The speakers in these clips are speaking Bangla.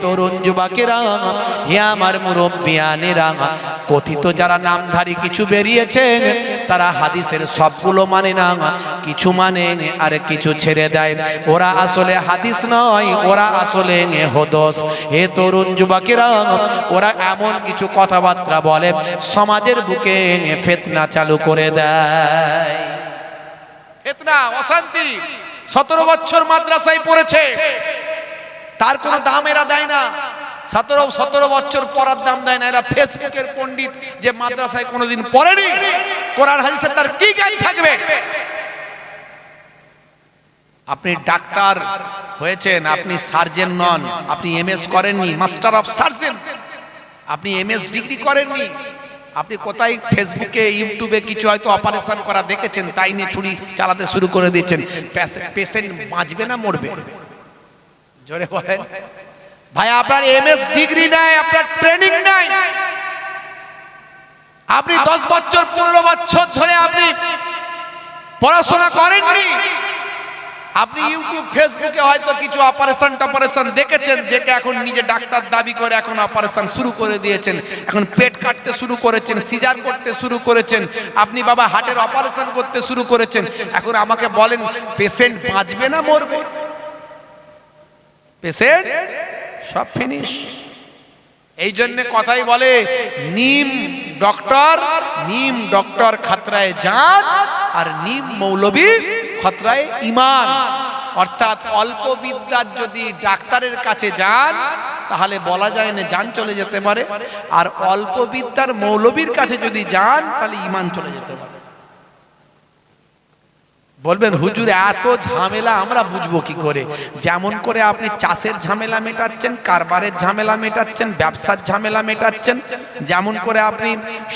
তরুণ যুবকেরা, হে আমার মুরব্বিয়ানেরা, কথিত যারা নামধারী কিছু বেরিয়েছে তারা হাদিসের সবগুলো মানে না, কিছু মানে আর কিছু ছেড়ে দেয়। ওরা আসলে হাদিস নয়, ওরা আসলে হদস। হে তরুণ যুবকেরা, ওরা এমন কিছু কথাবার্তা বলে সমাজের বুকে ফিতনা চালু করে দেয়। ফিতনা, অশান্তি। 17 বছর মাদ্রাসায় পড়েছে, তার কোনো দাম এরা দেয় না। 17 বছর পড়ার দাম দেয় না। এরা ফেসবুকের পণ্ডিত, যে মাদ্রাসায় কোনোদিন পড়েনি, কোরআন হাদিসের তার কি জ্ঞান থাকবে? আপনি ডাক্তার হয়েছেন, আপনি সার্জন নন, আপনি এমএস করেননি, মাস্টার অফ সার্জন, আপনি এমএস ডিগ্রি করেননি। আপনি কোথায় ফেসবুকে ইউটিউবে কিছু হয়তো অপারেশন করা দেখেছেন, তাই নিয়ে ছুরি চালাতে শুরু করে দিয়েছেন। পেশেন্ট বাঁচবে না মরবে? জোরে বলেন ভাই। আপনার এমএস ডিগ্রি নাই, আপনার ট্রেনিং নাই। আপনি 10 বছর 15 বছর ধরে আপনি পড়াশোনা করেননি। আপনি ইউটিউব ফেসবুকে হয়তো কিছু অপারেশন দেখেছেন, যেটা এখন নিজে ডাক্তার দাবি করে এখন অপারেশন শুরু করে দিয়েছেন। এখন পেট কাটতে শুরু করেছেন, সিজার করতে শুরু করেছেন, আপনি বাবা হার্টের অপারেশন করতে শুরু করেছেন। এখন আমাকে বলেন, পেশেন্ট বাঁচবে না মরবে? পেশেন্ট সব ফিনিশ। এই জন্য কথাই বলে, নিম ডক্টর খতরায় জান, আর নিম মৌলবী খতরায় ঈমান। অর্থাৎ অল্প বিদ্যার যদি ডাক্তারের কাছে যান তাহলে বলা যায় না জান চলে যেতে পারে, আর অল্প বিদ্যার মৌলবীর কাছে যদি যান তাহলে ঈমান চলে যেতে পারে। বলবেন হুজুর এত ঝামেলা আমরা বুঝবো কি করে? যেমন করে আপনি চাষের ঝামেলা মেটাচ্ছেন, কারবারের ঝামেলা মেটাচ্ছেন, ব্যবসার ঝামেলা মেটাচ্ছেন, যেমন করে আপনি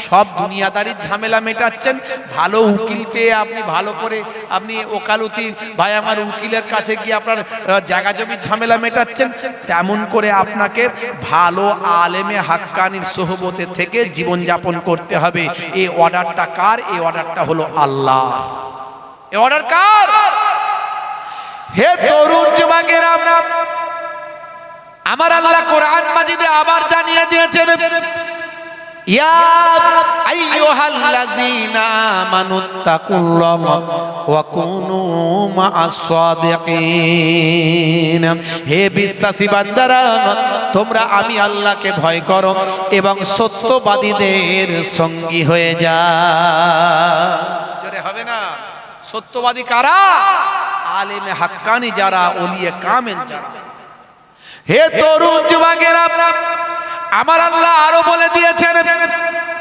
সব দুনিয়াদারির ঝামেলা মেটাচ্ছেন, ভালো উকিল পেয়ে আপনি ভালো করে আপনি ওকালতি ভাই আমার উকিলের কাছে গিয়ে আপনার জায়গা জমির ঝামেলা মেটাচ্ছেন, তেমন করে আপনাকে ভালো আলেমে হাক্কানির সোহবতে থেকে জীবনযাপন করতে হবে। এই অর্ডারটা কার? এই অর্ডারটা হলো আল্লাহ। অর্ডার কার? হে তরুণ যুবকেরা, আমার আল্লাহ কোরআন মাজিদে আবার জানিয়ে দিয়েছেন, ইয়া আইয়ুহাল্লাযীনা আমানুত্তাকুল্লাহা ওয়া কুনু মা'আস সাদিকিন। হে বিশ্বাসী বান্দারা, তোমরা আমি আল্লাহকে ভয় করো এবং সত্যবাদীদের সঙ্গী হয়ে যাও। জোরে হবে না? সত্যবাদী কারা? আলেমে হাক্কানি যারা, ওলিয়ে কামেল যারা। হে তরুণ যুবকেরা, আমার আল্লাহ আরো বলে দিয়েছেন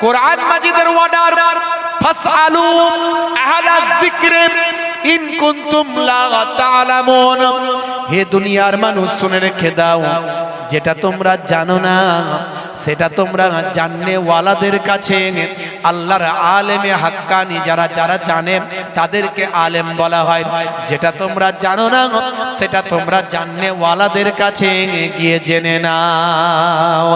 কোরআন মাজিদের অর্ডার, ফাসআলু আহলায যিকরি ইন কুনতুম লা তা'লামুন। হে দুনিয়ার মানুষ শুনে রেখে দাও, যেটা তোমরা জানো না সেটা তোমরা জাননে ওয়ালাদের কাছে, আল্লাহর আলেমে হাক্কানি যারা জানে তাদেরকে আলেম বলা হয়। যেটা তোমরা জানো না সেটা তোমরা জাননে ওয়ালাদের কাছে গিয়ে জেনে নাও।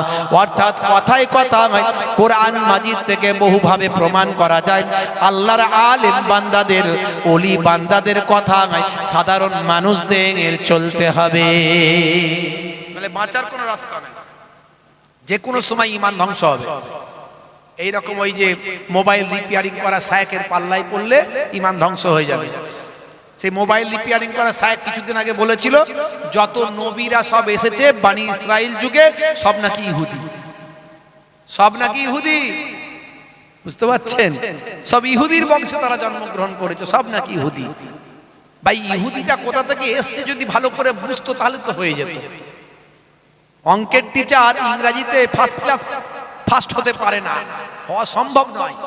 অর্থাৎ কথায় কথায় কোরআন মাজিদ থেকে বহুভাবে প্রমাণ করা যায় আল্লাহর আলেম বান্দাদের, ওলি বান্দাদের কথা সাধারণ মানুষদের চলতে হবে। মানে বাঁচার কোনো রাস্তা নেই, যে কোনো সময় ঈমান ধ্বংস হবে। এইরকম ওই যে মোবাইল রিপেয়ারিং করা শায়েখের পাল্লায় পড়লে ঈমান ধ্বংস হয়ে যাবে। সেই মোবাইল রিপেয়ারিং করা শায়েখ কিছুদিন আগে বলেছিল, যত নবীরা সব এসেছে বানি ইসরাইল যুগে সব নাকি ইহুদি, সব নাকি ইহুদি। বুঝতে পারছেন? সব ইহুদির বংশে তারা জন্মগ্রহণ করেছে, সব নাকি ইহুদি। ভাই ইহুদিটা কোথা থেকে এসছে যদি ভালো করে বুঝতো তাহলে তো হয়ে যেত। অঙ্কের টিচার ইংরেজিতে ফার্স্ট হতে পারে না, হওয়া সম্ভব নয়।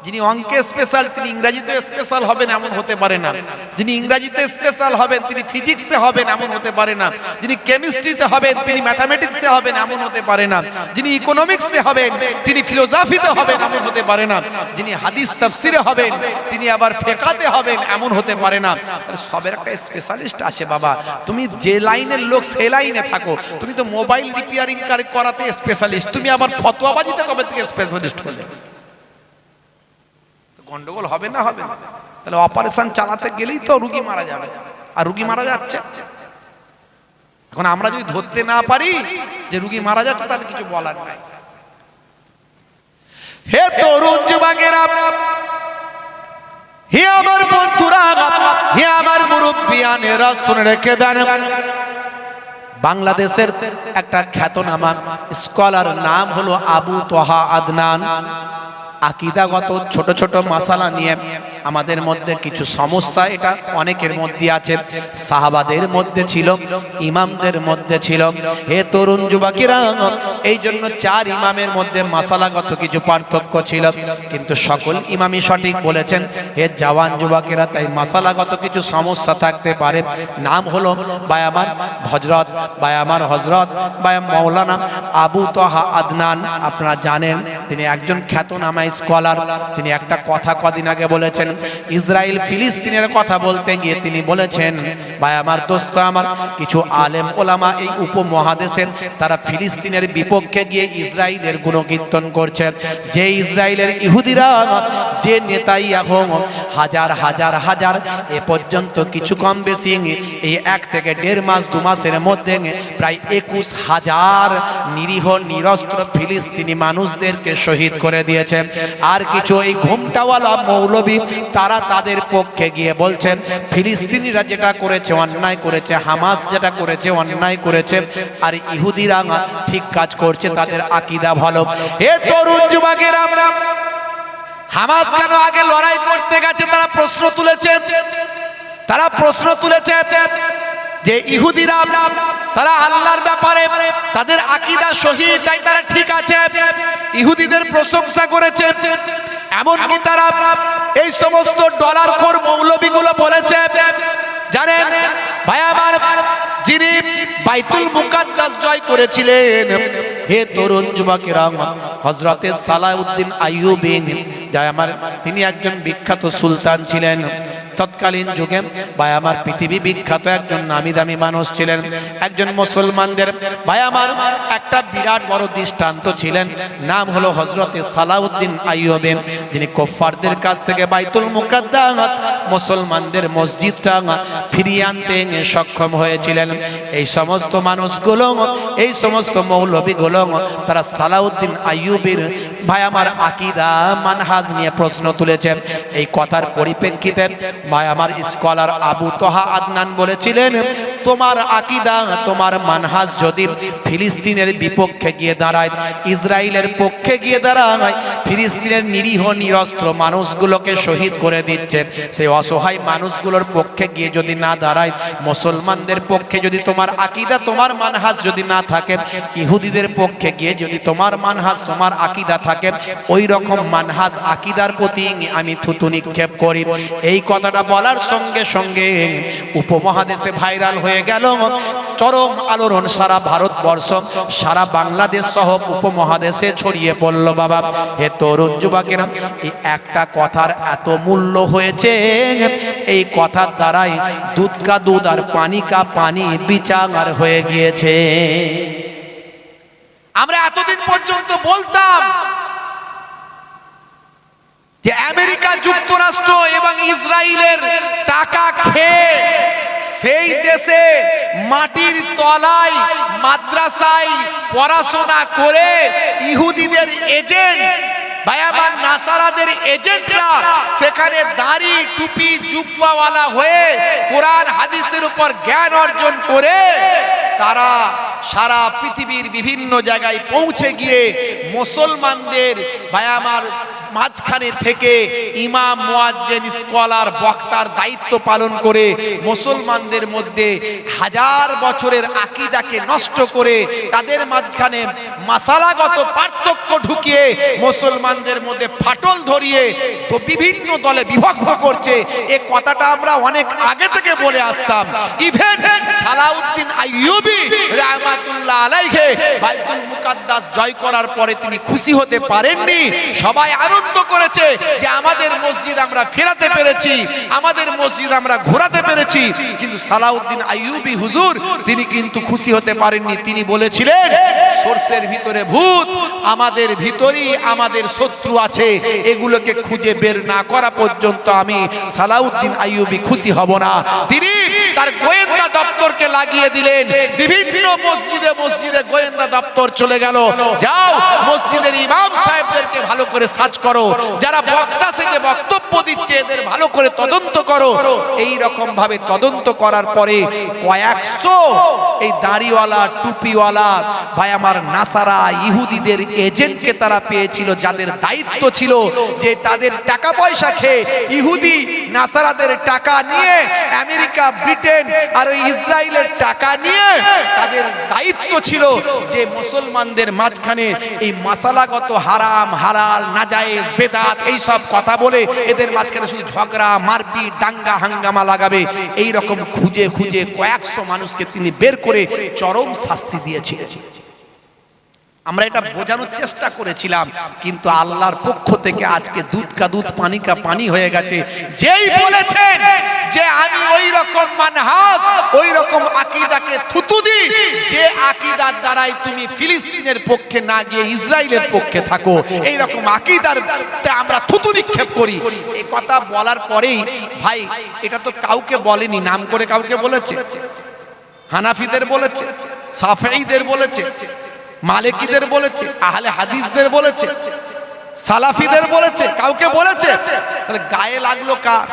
যিনি অঙ্কে স্পেশাল তিনি ইংরেজিতে স্পেশাল হবেন এমন হতে পারে না। যিনি ইংরেজিতে স্পেশাল হবেন তিনি ফিজিক্সে হবেন এমন হতে পারে না। যিনি কেমিস্ট্রিতে হবেন তিনি ম্যাথামেটিক্সে হবেন এমন হতে পারে না। যিনি ইকোনমিক্সে হবেন তিনি ফিলোসফিতে হবেন এমন হতে পারে না। যিনি হাদিস তাফসিরে হবেন তিনি আবার ফিকহে হবেন এমন হতে পারে না। তাহলে সবের একটা স্পেশালিস্ট আছে বাবা। তুমি যে লাইনের লোক সেই লাইনে থাকো। তুমি তো মোবাইল রিপেয়ারিং করাতে স্পেশালিস্ট, তুমি আবার ফতোয়াবাজিতে কবে থেকে স্পেশালিস্ট হলে? গন্ডগোল হবে না? হবে না। তাহলে অপারেশন চালাতে গেলেই তো রোগী মারা যাবে, আর রোগী মারা যাচ্ছে। এখন আমরা যদি ধরতে না পারি যে রুগী মারা যাচ্ছে, তাহলে কিছু বলার নাই। হে তরুণ যুবকেরা, হে আমার বন্ধুরা, হে আমার মুরব্বিয়ানেরা, শুনে রেখে দেন, বাংলাদেশের একটা খ্যাতনামা স্কলার নাম হলো আবু তোহা আদনান। আকীদাগত ছোট ছোট মাসালা নিয়ে আমাদের মধ্যে কিছু সমস্যা, এটা অনেকের মধ্যে আছে, সাহাবাদের মধ্যে ছিল, ইমামদের মধ্যে ছিল। হে তরুণ যুবকেরা, এই জন্য 4 ইমামের মধ্যে মাসালাগত কিছু পার্থক্য ছিল, কিন্তু সকল ইমামই সঠিক বলেছেন। হে জওয়ান যুবকেরা, তাই মাসালাগত কিছু সমস্যা থাকতে পারে। নাম হলো বায়ামান হযরত, বায়ামান হযরত বায়াম মাওলানা আবু তোহা আদনান। আপনারা জানেন তিনি একজন খ্যাতনামা স্কলার। তিনি একটা কথা কদিন আগে বলেছেন, ইসরায়েল ফিলিস্তিনের কথা বলতে গিয়ে তিনি বলেছেন, ভাই আমার, দোস্ত আমার, কিছু আলেম ওলামা এই উপমহাদেশের তারা ফিলিস্তিনের বিপক্ষে গিয়ে ইসরায়েলের গুণকীর্তন করছে। যে ইসরায়েলের ইহুদিরা, যে নেতাই এখন হাজার হাজার হাজার, এ পর্যন্ত কিছু কম বেশি এই 1 থেকে 1.5 মাস 2 মাসের মধ্যে প্রায় 21,000 নিরীহ নিরস্ত্র ফিলিস্তিনি মানুষদেরকে শহীদ করে দিয়েছে। আর কিছু এই ঘুমটাওয়ালা মৌলবী, তারা তাদের পক্ষে গিয়ে বলছেন ফিলিস্তিনিরা যেটা করেছে অন্যায় করেছে, হামাস যেটা করেছে অন্যায় করেছে, আর ইহুদিরা ঠিক কাজ করছে, তাদের আকীদা ভালো। হে তরুণ যুবকেরা, হামাস কেন আগে লড়াই করতে গেছে? তারা প্রশ্ন তুলেছে যে ইহুদিরা তারা আল্লাহর ব্যাপারে তাদের আকীদা সহি, তাই তারা ঠিক আছে, ইহুদিদের প্রশংসা করেছে। এমনকি তারা এই সমস্ত ডলারখোর মৌলবীগুলো বলেছে, জানেন ভাই আমার, যিনি বাইতুল মুকাদ্দাস জয় করেছিলেন, হে তরুণ যুবকেরা, হযরতে সালাউদ্দিন আইয়ুবী, যাই আমার, তিনি একজন বিখ্যাত সুলতান ছিলেন তৎকালীন যুগে। ভাই আমার, পৃথিবী বিখ্যাত একজন নামি দামি মানুষ ছিলেন, একজন মুসলমানদের ভাই আমার একটা বিরাট বড় দৃষ্টান্ত ছিলেন। নাম হলো হযরতে সালাউদ্দিন আইয়ুবী, যিনি কুফফারদের কাছ থেকে বাইতুল মুকাদ্দাস মুসলমানদের মসজিদটা ফিরিয়ে আনতে সক্ষম হয়েছিলেন। এই সমস্ত মানুষগুলো, এই সমস্ত মৌলবীগুলো, তারা সালাউদ্দিন আইয়ুবীর ভাই আমার আকীদা মানহাজ নিয়ে প্রশ্ন তুলেছেন। এই কথার পরিপ্রেক্ষিতে ভাই আমার স্কলার আবু তোহা আদনান বলেছিলেন, তোমার আকীদা, তোমার মানহাজ যদি ফিলিস্তিনের বিপক্ষে গিয়ে দাঁড়ায়, ইসরায়েলের পক্ষে গিয়ে দাঁড়ায়, ফিলিস্তিনের নিরীহ নিরস্ত্র মানুষগুলোকে শহীদ করে দিচ্ছে, সেই অসহায় মানুষগুলোর পক্ষে গিয়ে যদি না দাঁড়ায়, মুসলমানদের পক্ষে যদি তোমার আকীদা, তোমার মানহাজ যদি না থাকে, ইহুদিদের পক্ষে গিয়ে যদি তোমার মানহাজ, তোমার আকীদা থাকে, ওই রকম মানহাজ আকীদার প্রতি আমি থুতু নিক্ষেপ করি। এই কথাটা বলার সঙ্গে সঙ্গে উপমহাদেশে ভাইরাল হয়ে গেল, চরম আলোড়ন সারা ভারতবর্ষ, সারা বাংলাদেশ সহ উপমহাদেশে ছড়িয়ে পড়ল। বাবা, হে তরুণ যুবকেরা, এই একটা কথার এত মূল্য হয়েছে, এই কথার দ্বারাই দুধ কা দুধ আর পানি কা পানি বিচার হয়ে গিয়েছে। আমরা এতদিন পর্যন্ত বলতাম যে আমেরিকা যুক্তরাষ্ট্র এবং ইসরায়েলের টাকা খেয়ে সেই দেশে মাটির তলায় মাদ্রাসায় পড়াশোনা করে ইহুদিদের এজেন্ট, ভাইয়াবান নাসারাদের এজেন্টরা সেখানে দাড়ি টুপি জুব্বাওয়ালা হয়ে কোরআন হাদিসের উপর জ্ঞান অর্জন করে তারা সারা পৃথিবীর বিভিন্ন জায়গায় পৌঁছে গিয়ে মুসলমানদের ভাইয়ামার মাঝখানে থেকে ইমাম, মুয়াজ্জিন, স্কলার, বক্তার দায়িত্ব পালন করে মুসলমানদের মধ্যে 1000 বছরের আকীদাকে নষ্ট করে তাদের মাঝখানে মাসালাগত পার্থক্য ঢুকিয়ে মুসলমানদের মধ্যে ফাটল ধরিয়ে তো বিভিন্ন দলে বিভক্ত করছে। এই কথাটা আমরা অনেক আগে থেকে বলে আসতাম। ইভেন সালাউদ্দিন আইয়ুবী রাহমাতুল্লাহ আলাইহি বাইতুল মুকাদ্দাস জয় করার পরে তিনি খুশি হতে পারেননি। সবাই আনন্দ করেছে যে আমাদের মসজিদ আমরা ফেরাতে পেরেছি, আমাদের মসজিদ আমরা ঘোরাতে পেরেছি, কিন্তু সালাউদ্দিন আইয়ুবী হুজুর তিনি কিন্তু খুশি হতে পারেননি। তিনি বলেছিলেন, সরষের ভিতরে ভূত, আমাদের ভিতরেই আমাদের শত্রু আছে, এগুলোকে খুঁজে বের না করা পর্যন্ত আমি সালাউদ্দিন আইয়ুবী খুশি হব না। তিনি তার গোয়েন্দা দপ্তর দপ্তরকে লাগিয়ে দিলেন। বিভিন্ন মসজিদে মসজিদে গোয়েন্দা দপ্তর চলে গেল, যাও মসজিদের ইমাম সাহেবদেরকে ভালো করে সার্চ করো, যারা বক্তা থেকে বক্তব্য দিচ্ছে এদের ভালো করে তদন্ত করো। এই রকম ভাবে তদন্ত করার পরে কয়েকশো এই দাড়িওয়ালা টুপিওয়ালা ভাই আমার নাসারা ইহুদিদের এজেন্টকে তারা পেয়েছিল, যাদের দায়িত্ব ছিল যে তাদের টাকা পয়সা খেয়ে ইহুদি নাসারাদের টাকা নিয়ে আমেরিকা ব্রিটেন আর ওই ইসরায়েলের টাকা নিয়ে তাদের দায়িত্ব ছিল যে মুসলমানদের মাঝখানে এই মাসালাগত হারাম হালাল নাজায়েজ বেদাত এই সব কথা বলে এদের মাঝখানে শুধু ঝগড়া মারপিট দাঙ্গা হাঙ্গামা লাগাবে। এই রকম খুঁজে খুঁজে কয়েকশো মানুষকে তিনি বের করে চরম শাস্তি দিয়েছিলেন। আমরা এটা বোঝানোর চেষ্টা করেছিলাম, কিন্তু আল্লাহর পক্ষ থেকে আজকে দুধ কা দুধ পানি কা পানি হয়ে গেছে। যেই বলেছেন যে আমি ওই রকম মানহাজ ওই রকম আকীদাকে থুতু দিই যে আকীদার দ্বারাই তুমি ফিলিস্তিনের পক্ষে না গিয়ে ইসরায়েলের পক্ষে থাকো, এই রকম আকীদার আমরা থুতু নিক্ষেপ করি। এই কথা বলার পরেই ভাই এটা তো কাউকে বলেনি, নাম করে কাউকে বলেছে, হানাফিদের বলেছে, শাফিঈদের বলেছে, মালিকিদের বলেছে, আহলে হাদিসদের বলেছে, সালাফিদের বলেছে, কাউকে বলেছে? তাহলে গায়ে লাগলো কার?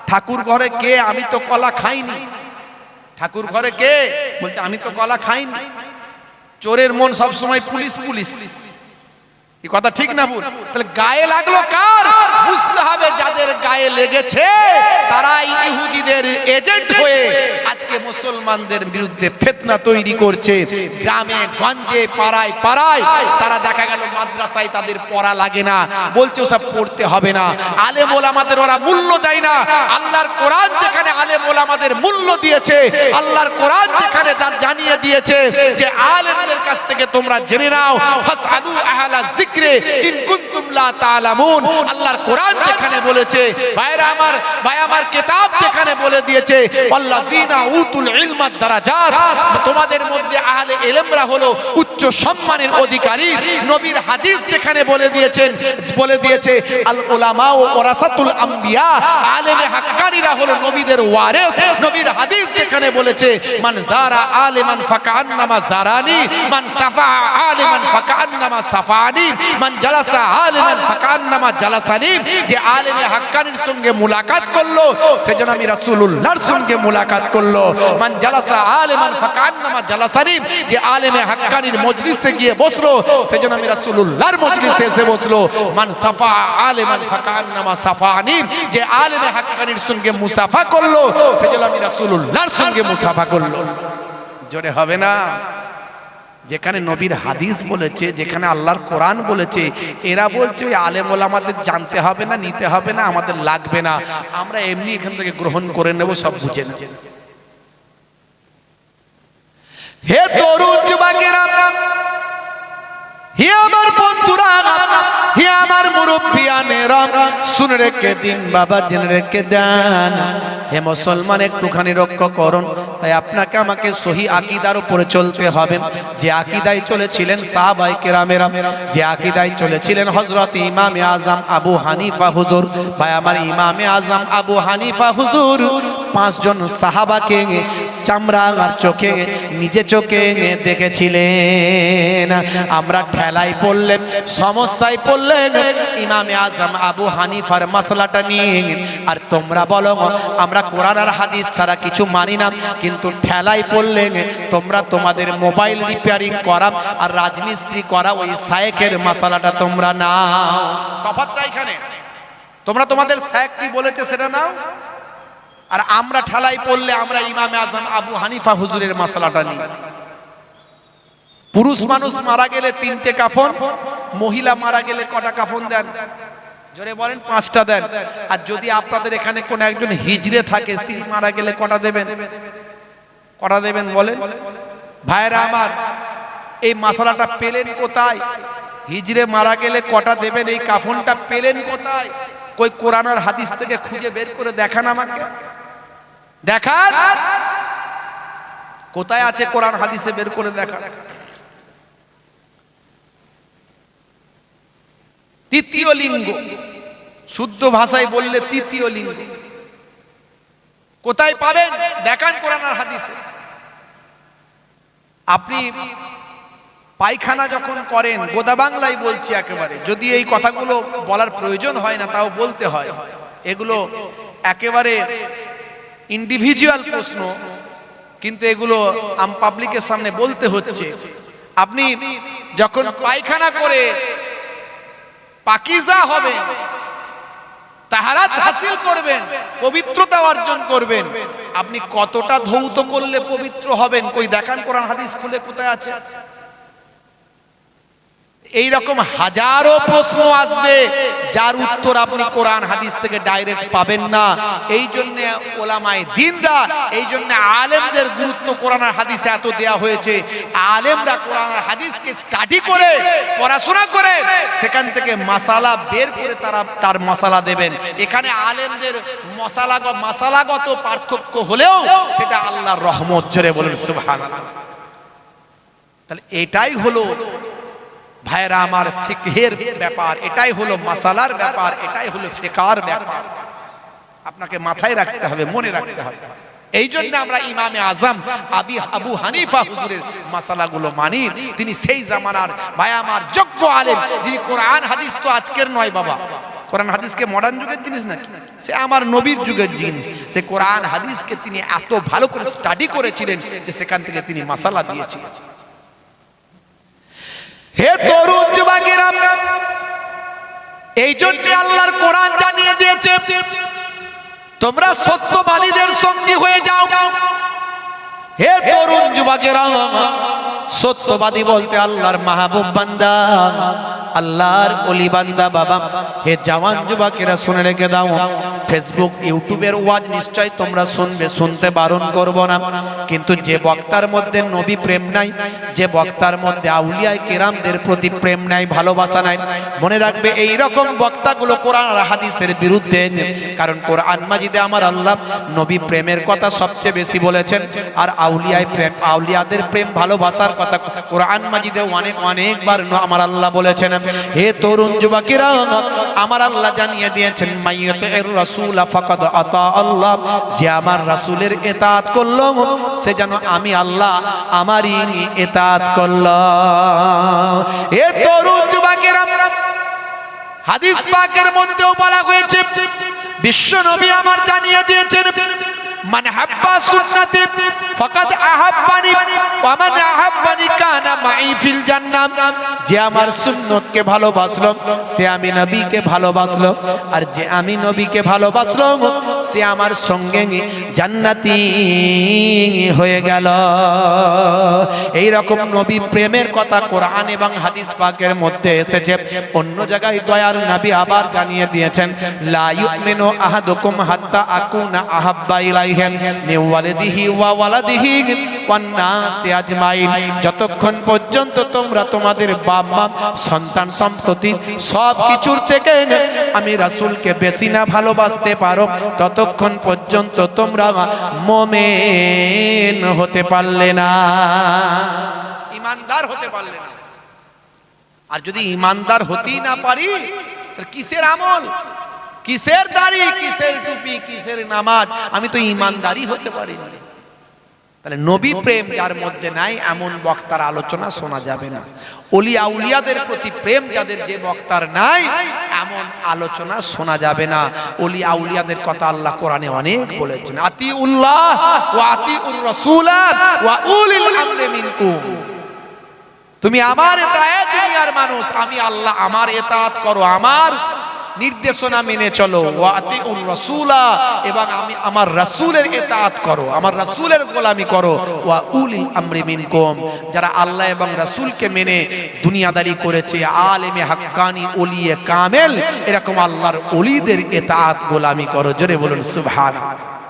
ঠাকুর ঘরে কে? আমি তো কলা খাইনি। ঠাকুর ঘরে কে বলছে আমি তো কলা খাইনি? চোরের মন সব সময় পুলিশ পুলিশ, এই কথা ঠিক না ভুল? তাহলে গায়ে লাগলো কার? বুঝতে হবে যাদের গায়ে লেগেছে তারাই ইহুদিদের এজেন্ট হয়ে আজকে মুসলমানদের বিরুদ্ধে ফিতনা তৈরি করছে। গ্রামে গঞ্জে পাড়ায় পাড়ায় তারা দেখা গেল মাদ্রাসায় তাদের পড়া লাগে না, বলছে ওসব পড়তে হবে না। আলেম ওলামাদের ওরা মূল্য দেয় না। আল্লাহর কোরআন যেখানে আলেম ওলামাদের মূল্য দিয়েছে, আল্লাহর কোরআন যেখানে তার জানিয়ে দিয়েছে যে আলেমদের কাছ থেকে তোমরা জেনে নাও, ফাসআলু আহলা যিকরি ইন কুনতুম লা তা'লামুন। আল্লাহর কোরআন যেখানে বলেছে, ভাইরা আমার ভাই আমার কিতাব যেখানে বলে দিয়েছে ওয়াল্লাযিনা উতুল ইলমা দারাজাত, তোমাদের মধ্যে আহলে ইলমরা হলো উচ্চ সম্মানের অধিকারী। নবীর হাদিস যেখানে বলে দিয়েছে আল উলামা ওয়ারাসাতুল আম্বিয়া, আলেমে হাক্কানিরা হলো নবীদের ওয়ারিস। নবীর হাদিস যেখানে বলেছে মান যারা আলিমান ফাকান্নামা যারানি, মান সাফা আলিমান ফাকান্নামা সাফানি, মান জালাসা আলিমান ফাকান্নামা জালাসানি। যে আলেমে হাক্কানির সঙ্গে মুলাকাত করলো সেজন্য আমি রাসূলুল্লাহর সঙ্গে মুলাকাত করলো। মান জালাসা আলিমান ফাকান্নামা জালাসানি, যে আলেমে হাক্কানির মজলিসে গিয়ে বসলো সেজন্য আমি রাসূলুল্লাহর মজলিসে এসে বসলো। মান সাফা আলিমান ফাকান্নামা সাফানি, যে আলেমে হাক্কানির সঙ্গে মুসাফা করলো সেজন্য আমি রাসূলুল্লাহর সঙ্গে মুসাফা করলো। জোরে হবে না? যেখানে নবীর হাদিস বলেছে, যেখানে আল্লাহর কোরআন বলেছে, এরা বলছে ওই আলেম ওলামাদের জানতে হবে না, নিতে হবে না, আমাদের লাগবে না, আমরা এমনি এখান থেকে গ্রহণ করে নেব, সব বুঝে নেব। হে তরুণ যুবকেরা, হে আমার বন্ধুরা, হে আমার মুরব্বিয়ানেরা, শুনে রেখে দিন বাবা, জেনে রেখে দেন। হে মুসলমান, একটুখানি রক্ষা করুন। তাই আপনাকে আমাকে সহি আকীদার উপরে চলতে হবে, যে আকীদায় চলেছিলেন সাহাবায়ে কেরামেরা, যে আকীদায় চলেছিলেন হযরত ইমামে আযম আবু হানিফা হুজুর। ভাই আমার ইমামে আযম আবু হানিফা হুজুর পাঁচজন সাহাবাকে চামড়া আর চোখে নিজে চোখে দেখেছিলেন। আমরা ঠেলাই পড়লেন, সমস্যায় পড়লেন ইমামে আযম আবু হানিফার মাসলাটা নিয়ে। আর তোমরা বলো আমরা কোরআন আর হাদিস ছাড়া কিছু মানি না, কিন্তু ঠেলাই পড়লেন তোমরা তোমাদের মোবাইল রিপেয়ারিং করা আর রাজমিস্ত্রি করা ওই শায়েখের মাসলাটা তোমরা নাও। তফাৎটা এখানে, তোমরা তোমাদের শায়েখ কি বলেছে সেটা নাও, আর আমরা ঠেলাই পড়লে আমরা ইমামে আযম আবু হানিফা হুজুরের মাসলাটা নিই। পুরুষ মানুষ মারা গেলে 3টে কাফন, মহিলা মারা গেলে কটা কাফন দেন? জোরে বলেন। 5টা দেন। আর যদি আপনাদের এখানে কোন একজন হিজড়ে থাকে, তিনি মারা গেলে কটা দেবেন? কটা দেবেন বলেন? ভাইরা আমার, এই মাসলাটা পেলেন কোথায়? হিজড়ে মারা গেলে কটা দেবেন, এই কাফনটা পেলেন কোথায়? কই কোরআন আর হাদিস থেকে খুঁজে বের করে দেখান আমাকে, দেখান কোথায় আছে কোরআন হাদিসে, বের করে দেখান। তৃতীয় লিঙ্গ, শুদ্ধ ভাষায় বললে তৃতীয় লিঙ্গ। কোথায় পাবেন দেখান কোরআন আর হাদিসে। আপনি পায়খানা যখন করেন, গোদা বাংলায় বলছি একেবারে, যদি এই কথাগুলো বলার প্রয়োজন হয় না তাও বলতে হয়, এগুলো একেবারে ইন্ডিভিজুয়াল প্রশ্ন, কিন্তু এগুলো আম পাবলিকের সামনে বলতে হচ্ছে। আপনি যখন পায়খানা করে পাকিজা হবেন, তাহারাত হাসিল করবেন, পবিত্রতা অর্জন করবেন, আপনি কতটা ধৌত করলে পবিত্র হবেন? কই দেখান কোরআন হাদিস খুলে, কোথায় আছে? এই রকম হাজারো প্রশ্ন আসবে যার উত্তর আপনি কোরআন হাদিস থেকে ডাইরেক্ট পাবেন না। এই জন্য ওলামায়ে দ্বীনরা, এই জন্য আলেমদের গুরুত্ব কোরআন আর হাদিসে এত দেয়া হয়েছে। আলেমরা কোরআন আর হাদিসকে স্টাডি করে, পড়াশোনা করে, সেখান থেকে মাসালা বের করে তার মাসালা দেবেন। এখানে আলেমদের মাসালাগত পার্থক্য হলেও সেটা আল্লাহর রহমত। জোরে বলেন সুবহানাল্লাহ। তাহলে এটাই হলো ভাইরা আমার ফিকহের ব্যাপার, এটাই হলো মাসালার ব্যাপার, এটাই হলো ফিকহার ব্যাপার। আপনাকে মাথায় রাখতে হবে, মনে রাখতে হবে। এই জন্য আমরা ইমামে আজম আবু হানিফা হুজুরের মাসালাগুলো মানি। তিনি সেই জামানার ভাই আমার যোগ্য আলেম, যিনি কোরআন হাদিস তো আজকের নয় বাবা, কোরআন হাদিসকে মডার্ন যুগের জিনিস নাকি, সে আমার নবীর যুগের জিনিস। সে কোরআন হাদিসকে তিনি এত ভালো করে স্টাডি করেছিলেন যে সেখান থেকে তিনি মাসালা দিয়েছিলেন। হে তরুণ যুবকেরা, এই জন্য আল্লাহর কোরআন জানিয়ে দিয়েছে তোমরা সত্যবাদীদের সঙ্গী হয়ে যাও। হে তরুণ যুবকেরা, সত্যবাদী বলতে আল্লাহর মাহবুব বান্দা, আল্লাহর ওলি বান্দা বাবা। হে জওয়ান যুবকেরা শুনে রেখে দাও, ফেসবুক ইউটিউবের ওয়াজ নিশ্চয় তোমরা শুনবে, শুনতে বারণ করব না, কিন্তু যে বক্তার মধ্যে নবী প্রেম নাই, যে বক্তার মধ্যে আউলিয়া কেরামদের প্রতি প্রেম নাই, ভালোবাসা নাই, মনে রাখবে এই রকম বক্তাগুলো কোরআন আর হাদিসের বিরুদ্ধে। কারণ কোরআন মাজিদে আমার আল্লাহ নবী প্রেমের কথা সবচেয়ে বেশি বলেছেন, আর আউলিয়ায় প্রেম, আউলিয়াদের প্রেম ভালোবাসার কথা কোরআন মাজিদে অনেকবার আমার আল্লাহ বলেছেন। হে তরুণ যুবকেরা, আমার আল্লাহ জানিয়ে দিয়েছেন মাইয়াতির রাসূল ফাকাদ আতা আল্লাহ, যে আমার রাসূলের ইতাআত করলো সে যেন আমি আল্লাহ আমারই ইতাআত করলো। হে তরুণ যুবকেরা, হাদিস পাকের মধ্যেও বলা হয়েছে, বিশ্ব নবী আমার জানিয়ে দিয়েছেন মান হাব্বা সুন্নতি ফাকাদ আহাব্বানি ওয়া মান আহাব্বানি কানা মাই ফিল জান্নাহ, যে আমার সুন্নতকে ভালোবাসলো সে আমি নবীকে ভালোবাসলো, আর যে আমি নবীকে ভালোবাসলো সে আমার সঙ্গে জান্নাতি হয়ে গেল। এই রকম নবী প্রেমের কথা কোরআন এবং হাদিস পাকের মধ্যে এসেছে। অন্য জায়গায় দয়ার নবী আবার জানিয়ে দিয়েছেন লা ইউমিনু আহাদুকুম হাত্তা আকুনা আহাব্বা ইলাইহি মিন ওয়ালিদিহি ওয়া ওয়ালাদিহি ওয়ান নাসি আজমাইন, যতক্ষণ পর্যন্ত তোমরা তোমাদের বাপ মা, সন্তান সম্পত্তি সব কিছুর থেকে আমি রাসূলকে বেশি না ভালোবাসতে পারো, ততক্ষণ পর্যন্ত তোমরা মুমিন হতে পারলে না, ঈমানদার হতে পারলে না। আর যদি ঈমানদার হতেই না পারি, তাহলে কিসের আমল, কিসের দাড়ি, কিসের টুপি, কিসের নামাজ? আমি তো ঈমানদারই হতে পারি না। তাহলে নবী প্রেম যার মধ্যে নাই, এমন বক্তার আলোচনা শোনা যাবে না। ওলি আউলিয়াদের প্রতি প্রেম যাদের, যে বক্তার নাই, এমন আলোচনা শোনা যাবে না। ওলি আউলিয়াদের কথা আল্লাহ কোরআনে অনেক বলেছেন, আতিউল্লাহ ওয়া আতিউর রাসূলা ওয়া উলিল আমরি মিনকুম, তুমি আমার ইতাআত, দুনিয়ার মানুষ, আমি আল্লাহ আমার ইতাআত করো, আমার নির্দেশনা মেনে চলো, ওয়া আতিউর রাসূলা, এবং আমি আমার রাসূলের ইতাআত করো, আমার রাসূলের গোলামি করো, ওয়া উলিল আমরি মিনকুম, যারা আল্লাহ এবং রাসূলকে মেনে দুনিয়াদারি করেছে, আলেমে হাক্কানি, ওলিয়ে কামেল, এরকম আল্লাহর ওলিদের ইতাআত গোলামি করো। জোরে বলুন সুবহানাল্লাহ।